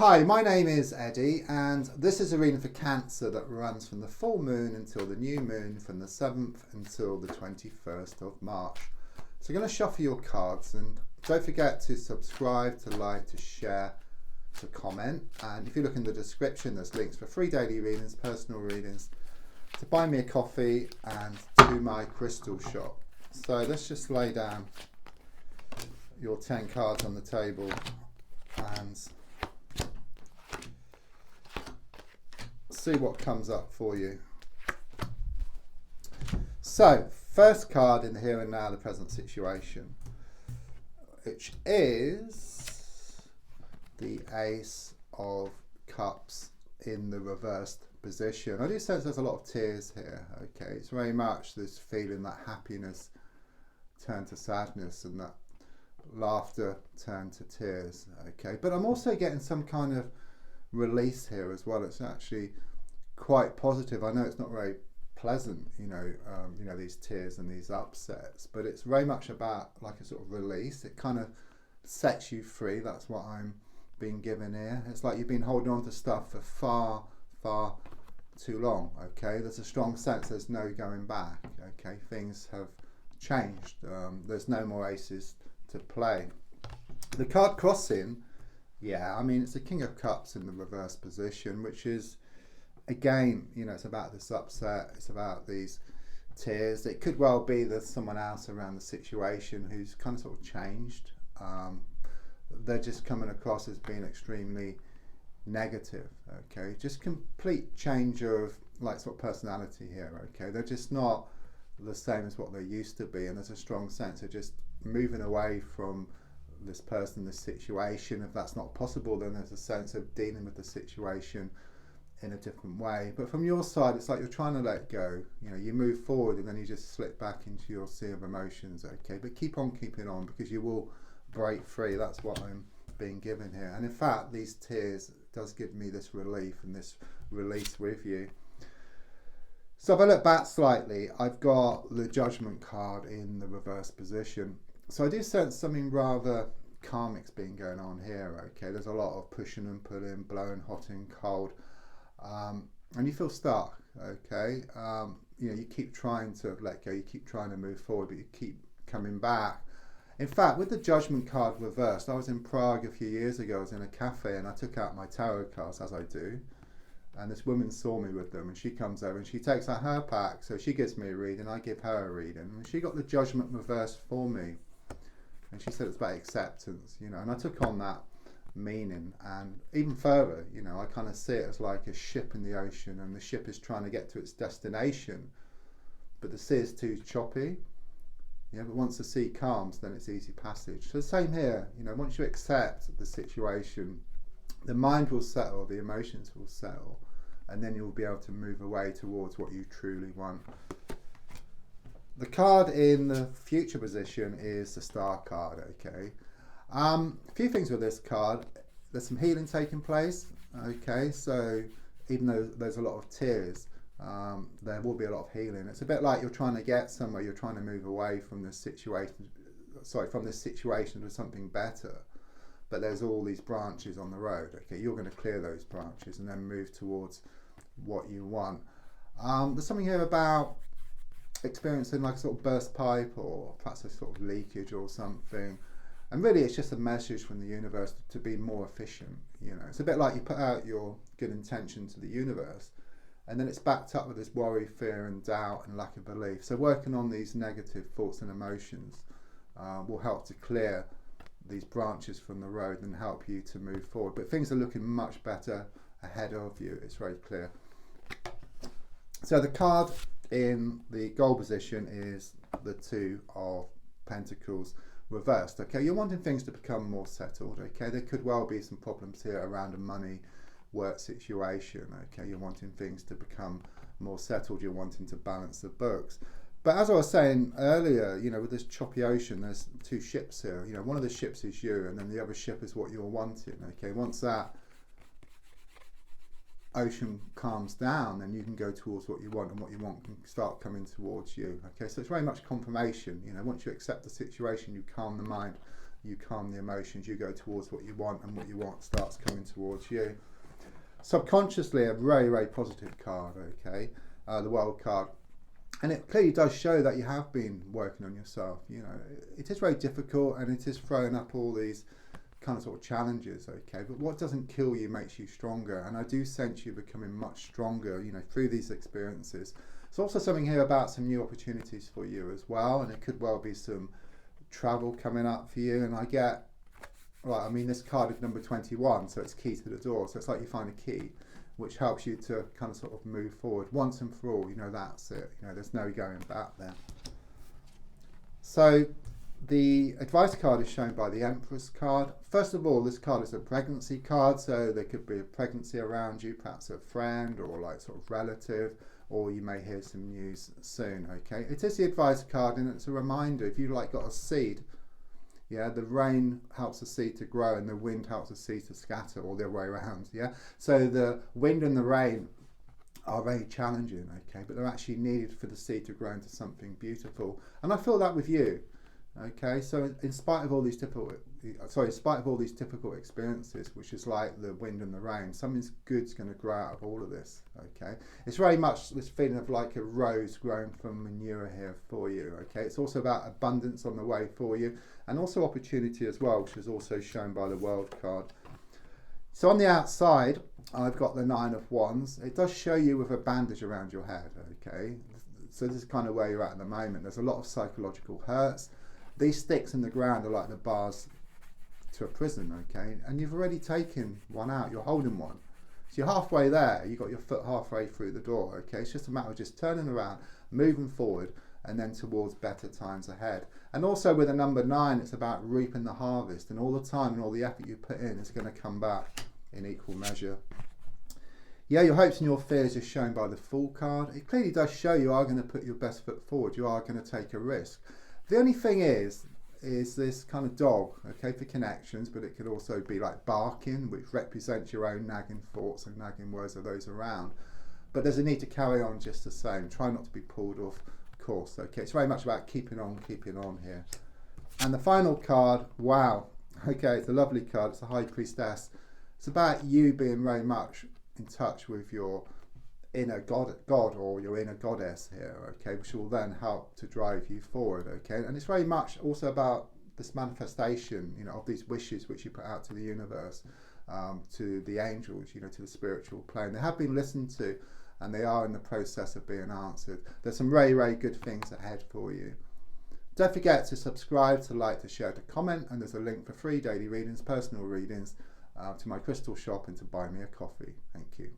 Hi, my name is Eddie, and this is a reading for Cancer that runs from the full moon until the new moon, from the 7th until the 21st of March. So I'm going to shuffle your cards, and don't forget to subscribe, to like, to share, to comment. And if you look in the description, there's links for free daily readings, personal readings, to buy me a coffee, and to my crystal shop. So let's just lay down your 10 cards on the table and see what comes up for you. So, first card in the here and now, the present situation, which is the Ace of Cups in the reversed position. I do sense there's a lot of tears here. Okay, it's very much this feeling that happiness turned to sadness and that laughter turned to tears. Okay, but I'm also getting some kind of release here as well. It's actually quite positive. I know it's not very pleasant, these tears and these upsets, but it's very much about like a sort of release. It kind of sets you free. That's what I'm being given here. It's like you've been holding on to stuff for far, far too long. Okay, there's a strong sense there's no going back. Okay, things have changed. There's no more aces to play. The card crossing, it's the King of Cups in the reverse position, which is, again, it's about this upset, it's about these tears. It could well be there's someone else around the situation who's kind of sort of changed. They're just coming across as being extremely negative. Okay, just complete change of like sort of personality here. Okay, they're just not the same as what they used to be, and there's a strong sense of just moving away from this person, this situation. If that's not possible, then there's a sense of dealing with the situation in a different way. But from your side, it's like you're trying to let go. You move forward and then you just slip back into your sea of emotions. Okay, but keep on keeping on, because you will break free. That's what I'm being given here. And in fact, these tears does give me this relief and this release with you. So if I look back slightly, I've got the Judgment card in the reverse position. So I do sense something rather karmic's been going on here. Okay, there's a lot of pushing and pulling, blowing hot and cold. And you feel stuck. Okay, you keep trying to let go, you keep trying to move forward, but you keep coming back. In fact, with the Judgment card reversed, I was in Prague a few years ago. I was in a cafe and I took out my tarot cards, as I do, and this woman saw me with them, and she comes over and she takes out her pack, so she gives me a reading, I give her a reading, and she got the Judgment reversed for me, and she said it's about acceptance, and I took on that meaning. And even further, I kind of see it as like a ship in the ocean, and the ship is trying to get to its destination, but the sea is too choppy. But once the sea calms, then it's easy passage. So the same here. Once you accept the situation, the mind will settle, the emotions will settle, and then you'll be able to move away towards what you truly want. The card in the future position is the Star card. Okay, a few things with this card. There's some healing taking place. Okay, so even though there's a lot of tears, there will be a lot of healing. It's a bit like you're trying to get somewhere, you're trying to move away from this situation, to something better. But there's all these branches on the road. Okay, you're going to clear those branches and then move towards what you want. There's something here about experiencing like a sort of burst pipe, or perhaps a sort of leakage or something. And really it's just a message from the universe to be more efficient. It's a bit like you put out your good intention to the universe, and then it's backed up with this worry, fear and doubt and lack of belief. So working on these negative thoughts and emotions will help to clear these branches from the road and help you to move forward. But things are looking much better ahead of you. It's very clear. So the card in the goal position is the Two of Pentacles reversed. Okay, you're wanting things to become more settled. Okay, there could well be some problems here around a money work situation. Okay, you're wanting things to become more settled, you're wanting to balance the books. But as I was saying earlier, with this choppy ocean, there's two ships here. One of the ships is you, and then the other ship is what you're wanting. Okay, once that ocean calms down, then you can go towards what you want, and what you want can start coming towards you. Okay, so it's very much confirmation. Once you accept the situation, you calm the mind, you calm the emotions, you go towards what you want, and what you want starts coming towards you. Subconsciously, a very, very positive card, okay, the World card. And it clearly does show that you have been working on yourself. You know, it is very difficult, and it is throwing up all these kind of sort of challenges, okay, but what doesn't kill you makes you stronger, and I do sense you becoming much stronger, you know, through these experiences. There's also something here about some new opportunities for you as well, and it could well be some travel coming up for you. And I get, right, I mean, this card is number 21, so it's key to the door, so it's like you find a key which helps you to kind of sort of move forward once and for all. You know, that's it, you know, there's no going back there. So the advice card is shown by the Empress card. First of all, this card is a pregnancy card, so there could be a pregnancy around you, perhaps a friend or like sort of relative, or you may hear some news soon, okay? It is the advice card, and it's a reminder, if you like got a seed, yeah, the rain helps the seed to grow and the wind helps the seed to scatter, or the other way around, yeah? So the wind and the rain are very challenging, okay, but they're actually needed for the seed to grow into something beautiful. And I feel that with you, okay? So in spite of all these difficult experiences, which is like the wind and the rain, something good's going to grow out of all of this, okay? It's very much this feeling of like a rose growing from manure here for you, okay? It's also about abundance on the way for you, and also opportunity as well, which is also shown by the World card. So on the outside, I've got the 9 of Wands. It does show you with a bandage around your head, okay? So this is kind of where you're at the moment. There's a lot of psychological hurts. These sticks in the ground are like the bars to a prison, okay? And you've already taken one out, you're holding one. So you're halfway there, you've got your foot halfway through the door, okay? It's just a matter of just turning around, moving forward, and then towards better times ahead. And also with a number 9, it's about reaping the harvest, and all the time and all the effort you put in is going to come back in equal measure. Yeah, your hopes and your fears are shown by the Fool card. It clearly does show you are going to put your best foot forward, you are going to take a risk. The only thing is this kind of dog, okay, for connections, but it could also be like barking, which represents your own nagging thoughts and nagging words of those around. But there's a need to carry on just the same. Try not to be pulled off course, okay? It's very much about keeping on here. And the final card, wow, okay, it's a lovely card. It's the High Priestess. It's about you being very much in touch with your inner god or your inner goddess here, okay, which will then help to drive you forward, okay? And it's very much also about this manifestation, you know, of these wishes which you put out to the universe, to the angels, you know, to the spiritual plane. They have been listened to, and they are in the process of being answered. There's some very, very good things ahead for you. Don't forget to subscribe, to like, to share, to comment, and there's a link for free daily readings, personal readings, to my crystal shop, and to buy me a coffee. Thank you.